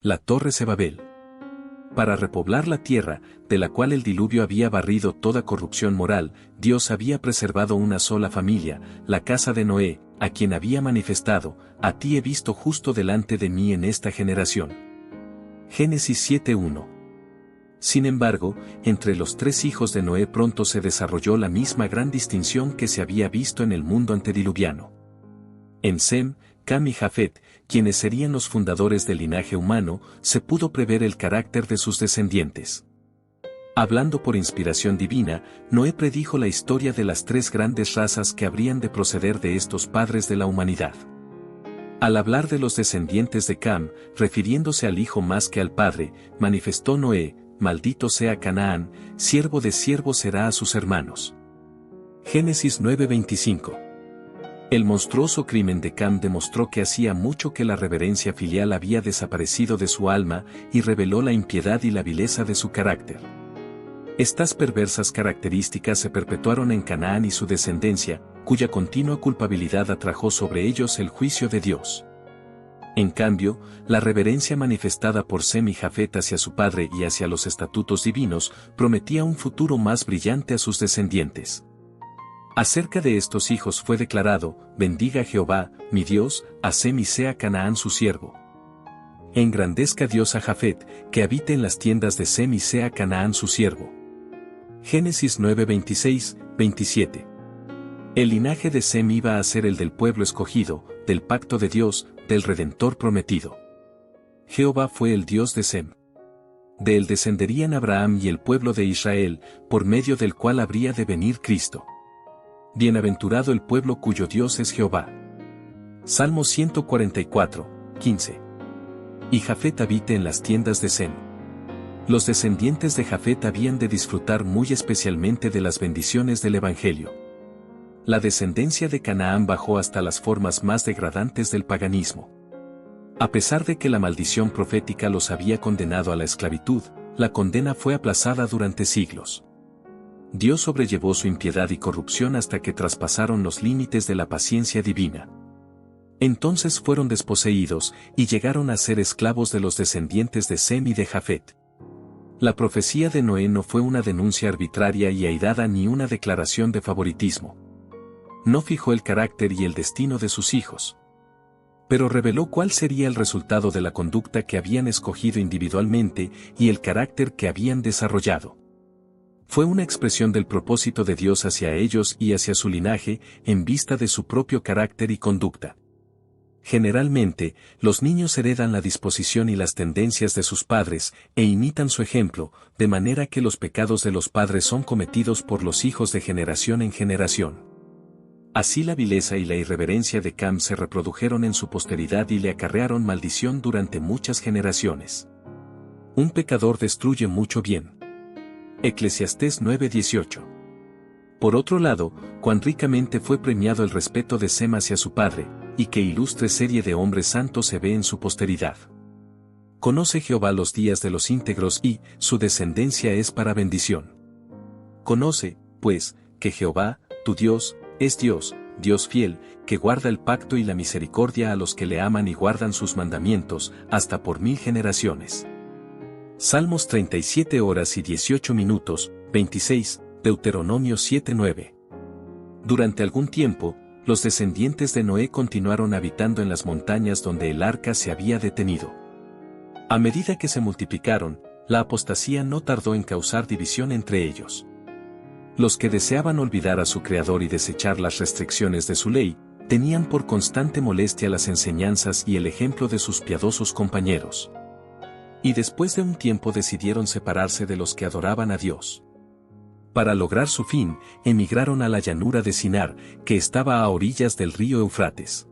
La Torre de Babel. Para repoblar la tierra, de la cual el diluvio había barrido toda corrupción moral, Dios había preservado una sola familia, la casa de Noé, a quien había manifestado: a ti he visto justo delante de mí en esta generación. Génesis 7:1. Sin embargo, entre los tres hijos de Noé pronto se desarrolló la misma gran distinción que se había visto en el mundo antediluviano. En Sem, Cam y Jafet, quienes serían los fundadores del linaje humano, se pudo prever el carácter de sus descendientes. Hablando por inspiración divina, Noé predijo la historia de las tres grandes razas que habrían de proceder de estos padres de la humanidad. Al hablar de los descendientes de Cam, refiriéndose al hijo más que al padre, manifestó Noé: maldito sea Canaán, siervo de siervos será a sus hermanos. Génesis 9:25. El monstruoso crimen de Cam demostró que hacía mucho que la reverencia filial había desaparecido de su alma y reveló la impiedad y la vileza de su carácter. Estas perversas características se perpetuaron en Canaán y su descendencia, cuya continua culpabilidad atrajo sobre ellos el juicio de Dios. En cambio, la reverencia manifestada por Sem y Jafet hacia su padre y hacia los estatutos divinos prometía un futuro más brillante a sus descendientes. Acerca de estos hijos fue declarado: bendiga Jehová, mi Dios, a Sem y sea Canaán su siervo. Engrandezca Dios a Jafet, que habite en las tiendas de Sem y sea Canaán su siervo. Génesis 9:26, 27. El linaje de Sem iba a ser el del pueblo escogido, del pacto de Dios, del Redentor prometido. Jehová fue el Dios de Sem. De él descenderían Abraham y el pueblo de Israel, por medio del cual habría de venir Cristo. Bienaventurado el pueblo cuyo Dios es Jehová. Salmo 144, 15. Y Jafet habite en las tiendas de Sem. Los descendientes de Jafet habían de disfrutar muy especialmente de las bendiciones del Evangelio. La descendencia de Canaán bajó hasta las formas más degradantes del paganismo. A pesar de que la maldición profética los había condenado a la esclavitud, la condena fue aplazada durante siglos. Dios sobrellevó su impiedad y corrupción hasta que traspasaron los límites de la paciencia divina. Entonces fueron desposeídos y llegaron a ser esclavos de los descendientes de Sem y de Jafet. La profecía de Noé no fue una denuncia arbitraria y airada ni una declaración de favoritismo. No fijó el carácter y el destino de sus hijos, pero reveló cuál sería el resultado de la conducta que habían escogido individualmente y el carácter que habían desarrollado. Fue una expresión del propósito de Dios hacia ellos y hacia su linaje, en vista de su propio carácter y conducta. Generalmente, los niños heredan la disposición y las tendencias de sus padres, e imitan su ejemplo, de manera que los pecados de los padres son cometidos por los hijos de generación en generación. Así la vileza y la irreverencia de Cam se reprodujeron en su posteridad y le acarrearon maldición durante muchas generaciones. Un pecador destruye mucho bien. Eclesiastés 9:18. Por otro lado, cuán ricamente fue premiado el respeto de Sem hacia su padre, y qué ilustre serie de hombres santos se ve en su posteridad. Conoce Jehová los días de los íntegros y su descendencia es para bendición. Conoce, pues, que Jehová, tu Dios, es Dios, Dios fiel, que guarda el pacto y la misericordia a los que le aman y guardan sus mandamientos, hasta por 1000 generaciones. Salmos 37 horas y 18 minutos, 26, Deuteronomio 7:9. Durante algún tiempo, los descendientes de Noé continuaron habitando en las montañas donde el arca se había detenido. A medida que se multiplicaron, la apostasía no tardó en causar división entre ellos. Los que deseaban olvidar a su Creador y desechar las restricciones de su ley, tenían por constante molestia las enseñanzas y el ejemplo de sus piadosos compañeros. Y después de un tiempo decidieron separarse de los que adoraban a Dios. Para lograr su fin, emigraron a la llanura de Sinar, que estaba a orillas del río Eufrates.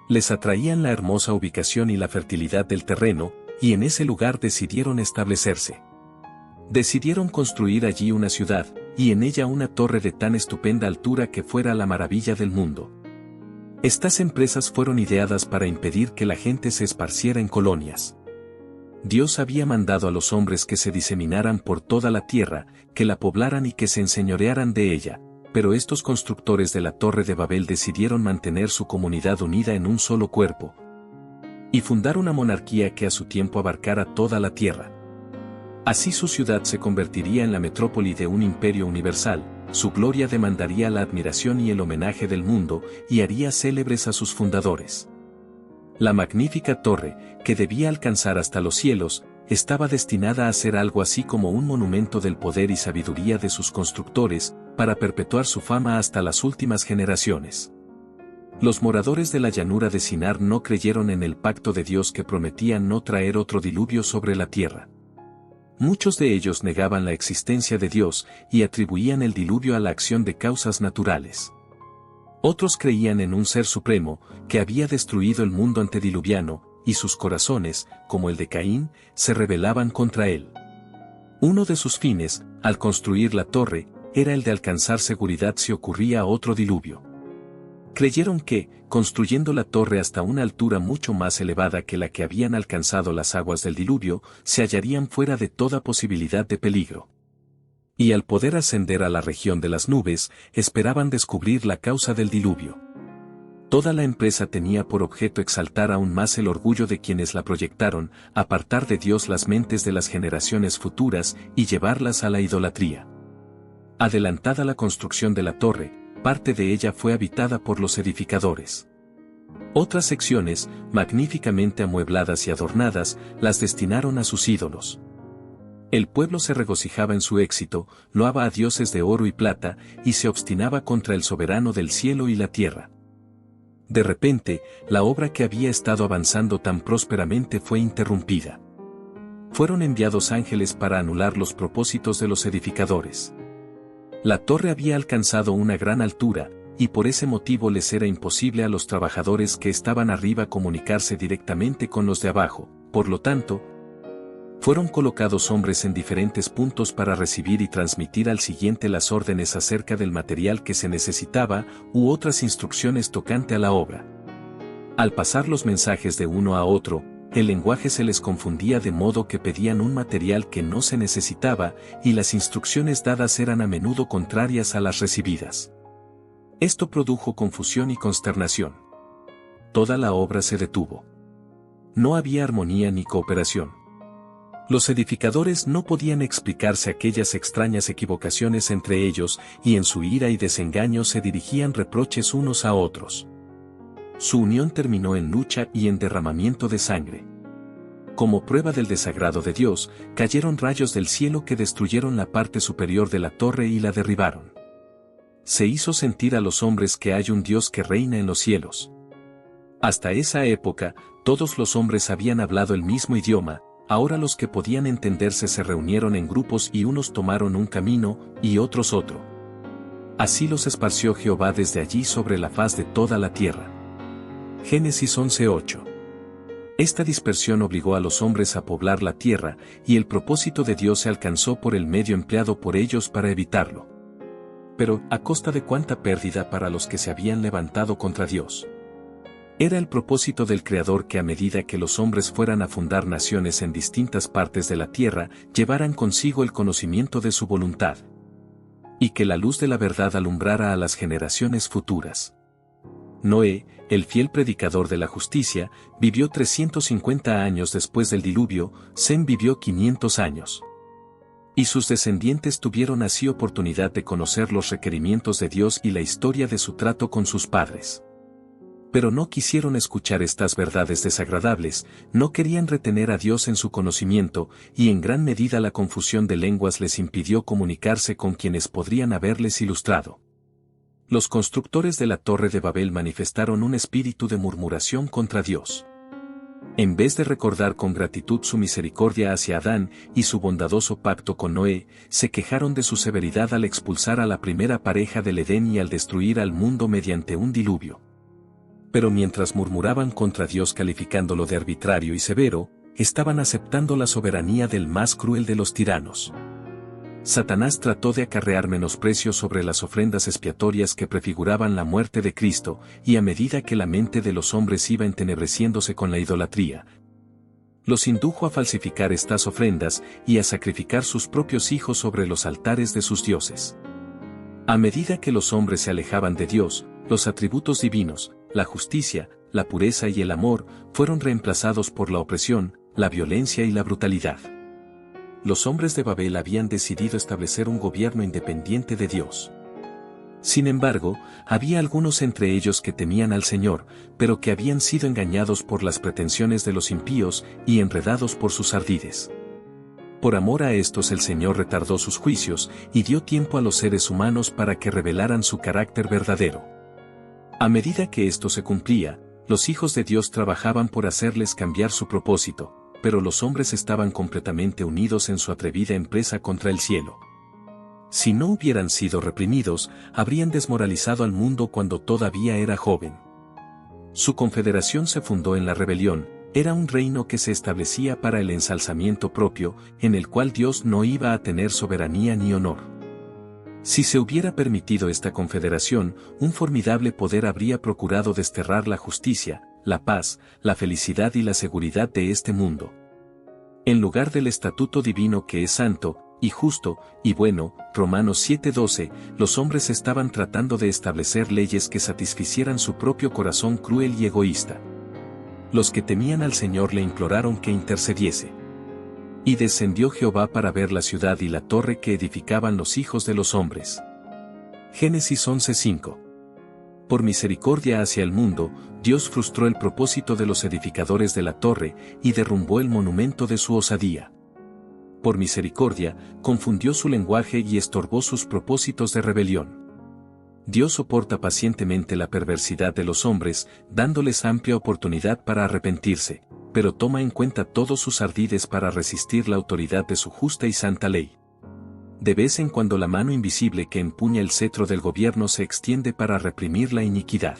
Les atraían la hermosa ubicación y la fertilidad del terreno, y en ese lugar decidieron establecerse. Decidieron construir allí una ciudad, y en ella una torre de tan estupenda altura que fuera la maravilla del mundo. Estas empresas fueron ideadas para impedir que la gente se esparciera en colonias. Dios había mandado a los hombres que se diseminaran por toda la tierra, que la poblaran y que se enseñorearan de ella, pero estos constructores de la Torre de Babel decidieron mantener su comunidad unida en un solo cuerpo. y fundar una monarquía que a su tiempo abarcara toda la tierra. Así su ciudad se convertiría en la metrópoli de un imperio universal, su gloria demandaría la admiración y el homenaje del mundo y haría célebres a sus fundadores. La magnífica torre, que debía alcanzar hasta los cielos, estaba destinada a ser algo así como un monumento del poder y sabiduría de sus constructores, para perpetuar su fama hasta las últimas generaciones. Los moradores de la llanura de Sinar no creyeron en el pacto de Dios que prometía no traer otro diluvio sobre la tierra. Muchos de ellos negaban la existencia de Dios y atribuían el diluvio a la acción de causas naturales. Otros creían en un ser supremo, que había destruido el mundo antediluviano, y sus corazones, como el de Caín, se rebelaban contra él. Uno de sus fines, al construir la torre, era el de alcanzar seguridad si ocurría otro diluvio. Creyeron que, construyendo la torre hasta una altura mucho más elevada que la que habían alcanzado las aguas del diluvio, se hallarían fuera de toda posibilidad de peligro. Y al poder ascender a la región de las nubes, esperaban descubrir la causa del diluvio. Toda la empresa tenía por objeto exaltar aún más el orgullo de quienes la proyectaron, apartar de Dios las mentes de las generaciones futuras y llevarlas a la idolatría. Adelantada la construcción de la torre, parte de ella fue habitada por los edificadores. Otras secciones, magníficamente amuebladas y adornadas, las destinaron a sus ídolos. El pueblo se regocijaba en su éxito, loaba a dioses de oro y plata, y se obstinaba contra el soberano del cielo y la tierra. De repente, la obra que había estado avanzando tan prósperamente fue interrumpida. Fueron enviados ángeles para anular los propósitos de los edificadores. La torre había alcanzado una gran altura, y por ese motivo les era imposible a los trabajadores que estaban arriba comunicarse directamente con los de abajo. Por lo tanto, fueron colocados hombres en diferentes puntos para recibir y transmitir al siguiente las órdenes acerca del material que se necesitaba u otras instrucciones tocante a la obra. Al pasar los mensajes de uno a otro, el lenguaje se les confundía de modo que pedían un material que no se necesitaba y las instrucciones dadas eran a menudo contrarias a las recibidas. Esto produjo confusión y consternación. Toda la obra se detuvo. No había armonía ni cooperación. Los edificadores no podían explicarse aquellas extrañas equivocaciones entre ellos y en su ira y desengaño se dirigían reproches unos a otros. Su unión terminó en lucha y en derramamiento de sangre. Como prueba del desagrado de Dios, cayeron rayos del cielo que destruyeron la parte superior de la torre y la derribaron. Se hizo sentir a los hombres que hay un Dios que reina en los cielos. Hasta esa época, todos los hombres habían hablado el mismo idioma. Ahora los que podían entenderse se reunieron en grupos y unos tomaron un camino y otros otro. Así los esparció Jehová desde allí sobre la faz de toda la tierra. Génesis 11:8. Esta dispersión obligó a los hombres a poblar la tierra, y el propósito de Dios se alcanzó por el medio empleado por ellos para evitarlo. Pero, ¿a costa de cuánta pérdida para los que se habían levantado contra Dios? Era el propósito del Creador que a medida que los hombres fueran a fundar naciones en distintas partes de la tierra, llevaran consigo el conocimiento de su voluntad. Y que la luz de la verdad alumbrara a las generaciones futuras. Noé, el fiel predicador de la justicia, vivió 350 años después del diluvio, Sem vivió 500 años. Y sus descendientes tuvieron así oportunidad de conocer los requerimientos de Dios y la historia de su trato con sus padres. Pero no quisieron escuchar estas verdades desagradables, no querían retener a Dios en su conocimiento, y en gran medida la confusión de lenguas les impidió comunicarse con quienes podrían haberles ilustrado. Los constructores de la Torre de Babel manifestaron un espíritu de murmuración contra Dios. En vez de recordar con gratitud su misericordia hacia Adán y su bondadoso pacto con Noé, se quejaron de su severidad al expulsar a la primera pareja del Edén y al destruir al mundo mediante un diluvio. Pero mientras murmuraban contra Dios calificándolo de arbitrario y severo, estaban aceptando la soberanía del más cruel de los tiranos. Satanás trató de acarrear menosprecio sobre las ofrendas expiatorias que prefiguraban la muerte de Cristo, y a medida que la mente de los hombres iba entenebreciéndose con la idolatría, los indujo a falsificar estas ofrendas y a sacrificar sus propios hijos sobre los altares de sus dioses. A medida que los hombres se alejaban de Dios, los atributos divinos, la justicia, la pureza y el amor fueron reemplazados por la opresión, la violencia y la brutalidad. Los hombres de Babel habían decidido establecer un gobierno independiente de Dios. Sin embargo, había algunos entre ellos que temían al Señor, pero que habían sido engañados por las pretensiones de los impíos y enredados por sus ardides. Por amor a estos el Señor retardó sus juicios y dio tiempo a los seres humanos para que revelaran su carácter verdadero. A medida que esto se cumplía, los hijos de Dios trabajaban por hacerles cambiar su propósito, pero los hombres estaban completamente unidos en su atrevida empresa contra el cielo. Si no hubieran sido reprimidos, habrían desmoralizado al mundo cuando todavía era joven. Su confederación se fundó en la rebelión, era un reino que se establecía para el ensalzamiento propio, en el cual Dios no iba a tener soberanía ni honor. Si se hubiera permitido esta confederación, un formidable poder habría procurado desterrar la justicia, la paz, la felicidad y la seguridad de este mundo. En lugar del estatuto divino que es santo, y justo, y bueno, Romanos 7:12, los hombres estaban tratando de establecer leyes que satisficieran su propio corazón cruel y egoísta. Los que temían al Señor le imploraron que intercediese. Y descendió Jehová para ver la ciudad y la torre que edificaban los hijos de los hombres. Génesis 11:5. Por misericordia hacia el mundo, Dios frustró el propósito de los edificadores de la torre y derrumbó el monumento de su osadía. Por misericordia, confundió su lenguaje y estorbó sus propósitos de rebelión. Dios soporta pacientemente la perversidad de los hombres, dándoles amplia oportunidad para arrepentirse, pero toma en cuenta todos sus ardides para resistir la autoridad de su justa y santa ley. De vez en cuando la mano invisible que empuña el cetro del gobierno se extiende para reprimir la iniquidad.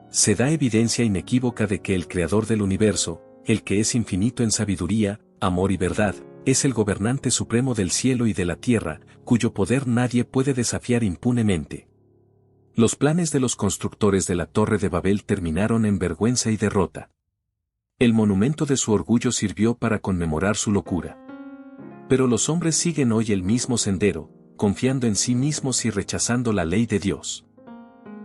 Se da evidencia inequívoca de que el Creador del universo, el que es infinito en sabiduría, amor y verdad, es el gobernante supremo del cielo y de la tierra, cuyo poder nadie puede desafiar impunemente. Los planes de los constructores de la Torre de Babel terminaron en vergüenza y derrota. El monumento de su orgullo sirvió para conmemorar su locura. Pero los hombres siguen hoy el mismo sendero, confiando en sí mismos y rechazando la ley de Dios.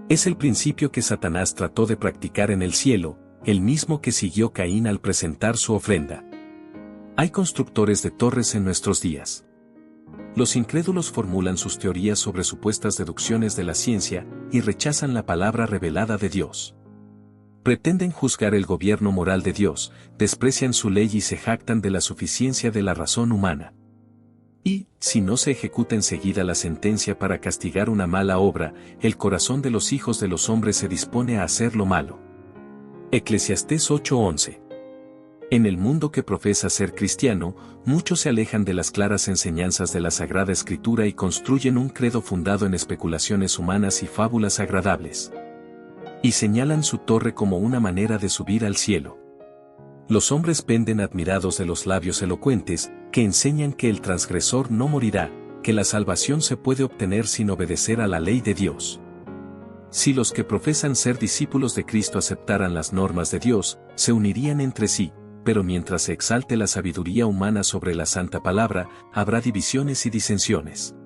Es el principio que Satanás trató de practicar en el cielo, el mismo que siguió Caín al presentar su ofrenda. Hay constructores de torres en nuestros días. Los incrédulos formulan sus teorías sobre supuestas deducciones de la ciencia y rechazan la palabra revelada de Dios. Pretenden juzgar el gobierno moral de Dios, desprecian su ley y se jactan de la suficiencia de la razón humana. Y, si no se ejecuta enseguida la sentencia para castigar una mala obra, el corazón de los hijos de los hombres se dispone a hacer lo malo. Eclesiastés 8:11. En el mundo que profesa ser cristiano, muchos se alejan de las claras enseñanzas de la Sagrada Escritura y construyen un credo fundado en especulaciones humanas y fábulas agradables. Y señalan su torre como una manera de subir al cielo. Los hombres penden admirados de los labios elocuentes, que enseñan que el transgresor no morirá, que la salvación se puede obtener sin obedecer a la ley de Dios. Si los que profesan ser discípulos de Cristo aceptaran las normas de Dios, se unirían entre sí, pero mientras se exalte la sabiduría humana sobre la santa palabra, habrá divisiones y disensiones.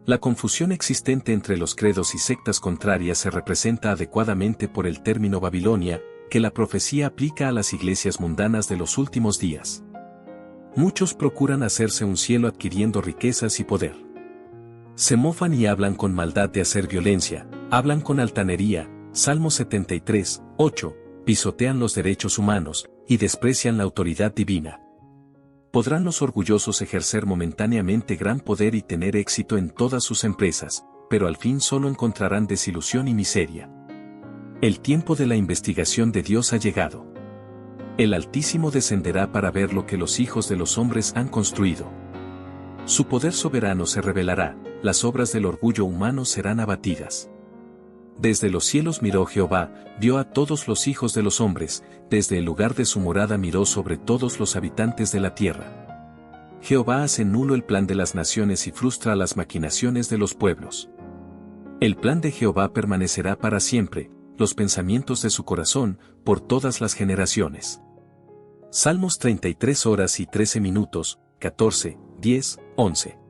La confusión existente entre los credos y sectas contrarias se representa adecuadamente por el término Babilonia, que la profecía aplica a las iglesias mundanas de los últimos días. Muchos procuran hacerse un cielo adquiriendo riquezas y poder. Se mofan y hablan con maldad de hacer violencia, hablan con altanería, Salmo 73:8, pisotean los derechos humanos, y desprecian la autoridad divina. Podrán los orgullosos ejercer momentáneamente gran poder y tener éxito en todas sus empresas, pero al fin solo encontrarán desilusión y miseria. El tiempo de la investigación de Dios ha llegado. El Altísimo descenderá para ver lo que los hijos de los hombres han construido. Su poder soberano se revelará, las obras del orgullo humano serán abatidas. Desde los cielos miró Jehová, vio a todos los hijos de los hombres, desde el lugar de su morada miró sobre todos los habitantes de la tierra. Jehová hace nulo el plan de las naciones y frustra las maquinaciones de los pueblos. El plan de Jehová permanecerá para siempre, los pensamientos de su corazón, por todas las generaciones. Salmos 33 horas y 13 minutos, 14, 10, 11.